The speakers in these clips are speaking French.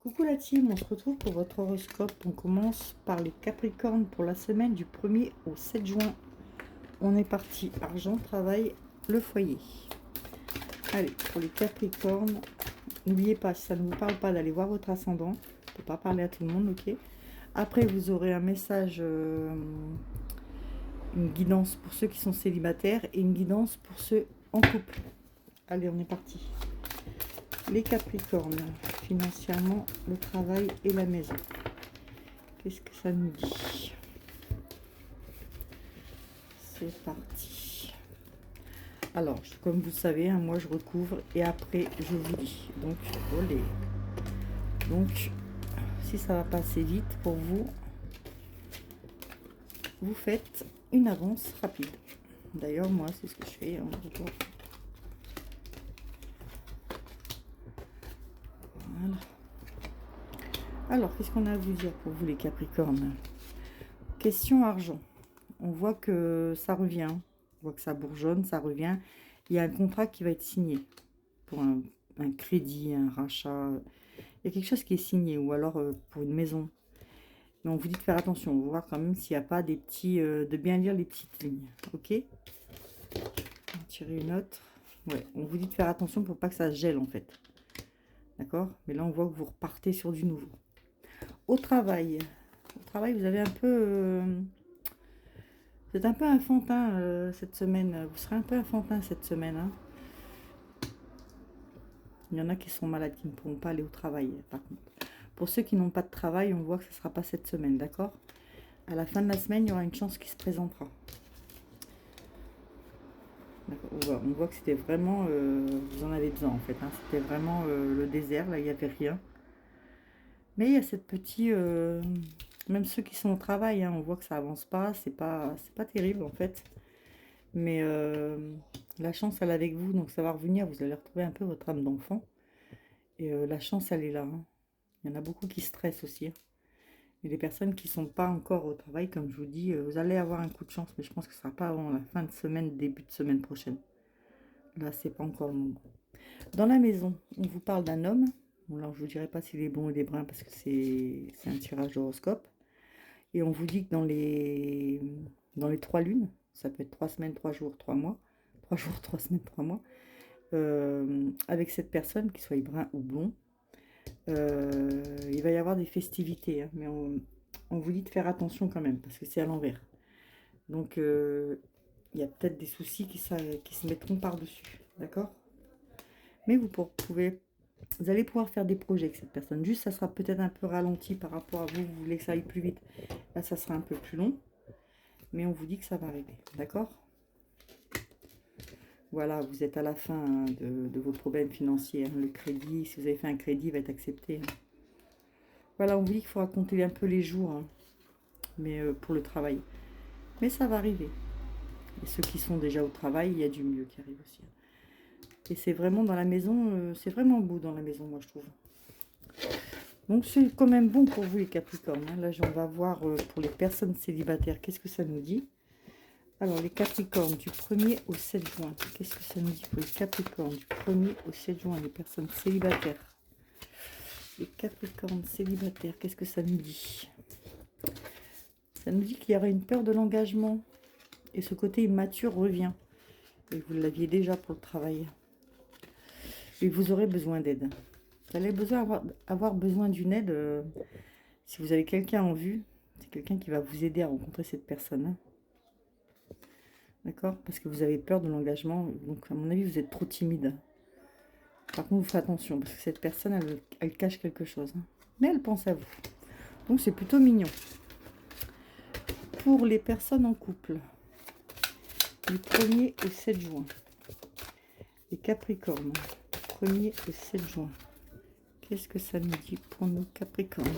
Coucou la team, on se retrouve pour votre horoscope. On commence par les Capricornes pour la semaine du 1er au 7 juin. On est parti, argent, travail, le foyer. Allez, pour les Capricornes, n'oubliez pas, si ça ne vous parle pas, d'aller voir votre ascendant. On ne peut pas parler à tout le monde, ok? Après, vous aurez un message, une guidance pour ceux qui sont célibataires et une guidance pour ceux en couple. Allez, on est parti. Les Capricornes, financièrement, le travail et la maison. Qu'est-ce que ça nous dit? C'est parti. Alors, comme vous savez, hein, moi je recouvre et après je vous dis. Donc, olé. Donc, si ça va passer vite pour vous, vous faites une avance rapide. D'ailleurs, moi, c'est ce que je fais. Hein, voilà. Alors, qu'est-ce qu'on a à vous dire pour vous les Capricornes? Question argent. On voit que ça revient. On voit que ça bourgeonne, ça revient. Il y a un contrat qui va être signé pour un crédit, un rachat. Il y a quelque chose qui est signé ou alors pour une maison. Mais on vous dit de faire attention. On va voir quand même s'il n'y a pas des petits... de bien lire les petites lignes. Ok? On va tirer une autre. Ouais, on vous dit de faire attention pour pas que ça se gèle en fait. D'accord? Mais là, on voit que vous repartez sur du nouveau. Au travail, vous avez un peu... vous êtes un peu enfantin cette semaine. Vous serez un peu enfantin cette semaine. Hein. Il y en a qui sont malades, qui ne pourront pas aller au travail, par contre. Pour ceux qui n'ont pas de travail, on voit que ce ne sera pas cette semaine, d'accord? À la fin de la semaine, il y aura une chance qui se présentera. On voit que c'était vraiment... vous en avez besoin, en fait. Hein. C'était vraiment le désert, là, il n'y avait rien. Mais il y a cette petite... même ceux qui sont au travail, hein, on voit que ça avance pas. C'est pas terrible, en fait. Mais la chance, elle est avec vous, donc ça va revenir. Vous allez retrouver un peu votre âme d'enfant. Et la chance, elle est là. Hein. Il y en a beaucoup qui stressent aussi. Hein. Et les personnes qui ne sont pas encore au travail, comme je vous dis, vous allez avoir un coup de chance, mais je pense que ce ne sera pas avant la fin de semaine, début de semaine prochaine. Là, c'est pas encore le moment. Dans la maison, on vous parle d'un homme. Bon, là, je ne vous dirai pas s'il est bon ou des bruns parce que c'est un tirage d'horoscope. Et on vous dit que dans les 3 lunes, ça peut être 3 semaines, 3 jours, 3 mois, 3 jours, 3 semaines, 3 mois, avec cette personne, qu'il soit brun ou blond, il va y avoir des festivités, hein, mais on vous dit de faire attention quand même, parce que c'est à l'envers. Donc, il y a peut-être des soucis qui se mettront par-dessus, d'accord? Mais vous allez pouvoir faire des projets avec cette personne. Juste, ça sera peut-être un peu ralenti par rapport à vous, vous voulez que ça aille plus vite. Là, ça sera un peu plus long, mais on vous dit que ça va arriver, d'accord? Voilà, vous êtes à la fin hein, de vos problèmes financiers. Hein. Le crédit, si vous avez fait un crédit, va être accepté. Hein. Voilà, on vous dit qu'il faudra compter un peu les jours, hein, mais pour le travail. Mais ça va arriver. Et ceux qui sont déjà au travail, il y a du mieux qui arrive aussi. Et c'est vraiment dans la maison, c'est vraiment beau dans la maison, moi je trouve. Donc c'est quand même bon pour vous les Capricornes. Hein. Là, on va voir pour les personnes célibataires, qu'est-ce que ça nous dit? Alors, les Capricornes, du 1er au 7 juin. Qu'est-ce que ça nous dit pour les Capricornes du 1er au 7 juin, les personnes célibataires? Les Capricornes célibataires, qu'est-ce que ça nous dit? Ça nous dit qu'il y aura une peur de l'engagement. Et ce côté immature revient. Et vous l'aviez déjà pour le travail. Et vous aurez besoin d'aide. Vous allez avoir besoin d'une aide. Si vous avez quelqu'un en vue, c'est quelqu'un qui va vous aider à rencontrer cette personne. Hein. D'accord? Parce que vous avez peur de l'engagement. Donc, à mon avis, vous êtes trop timide. Par contre, vous faites attention. Parce que cette personne, elle cache quelque chose. Hein. Mais elle pense à vous. Donc, c'est plutôt mignon. Pour les personnes en couple, du 1er au 7 juin. Les Capricornes, du 1er au 7 juin. Qu'est-ce que ça nous dit pour nos Capricornes?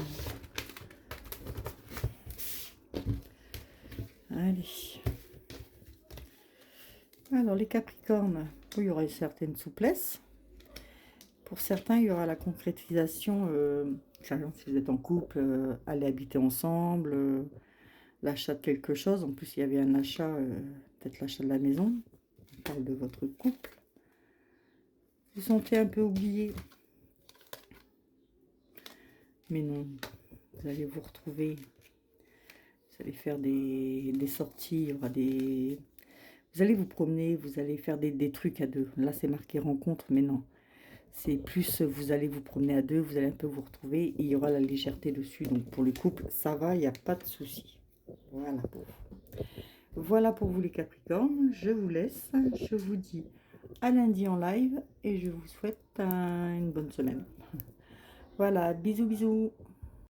Allez. Alors, les Capricornes, il y aura une certaine souplesse. Pour certains, il y aura la concrétisation. Par exemple, si vous êtes en couple, aller habiter ensemble, l'achat de quelque chose. En plus, il y avait un achat, peut-être l'achat de la maison. On parle de votre couple. Vous sentez un peu oublié. Mais non, vous allez vous retrouver, vous allez faire des sorties, il y aura des... Vous allez vous promener, vous allez faire des trucs à deux. Là, c'est marqué rencontre, mais non. C'est plus, vous allez vous promener à deux, vous allez un peu vous retrouver, et il y aura la légèreté dessus. Donc, pour le couple, ça va, il n'y a pas de souci. Voilà. Voilà pour vous les Capricornes. Je vous laisse. Je vous dis à lundi en live, et je vous souhaite une bonne semaine. Voilà, bisous, bisous.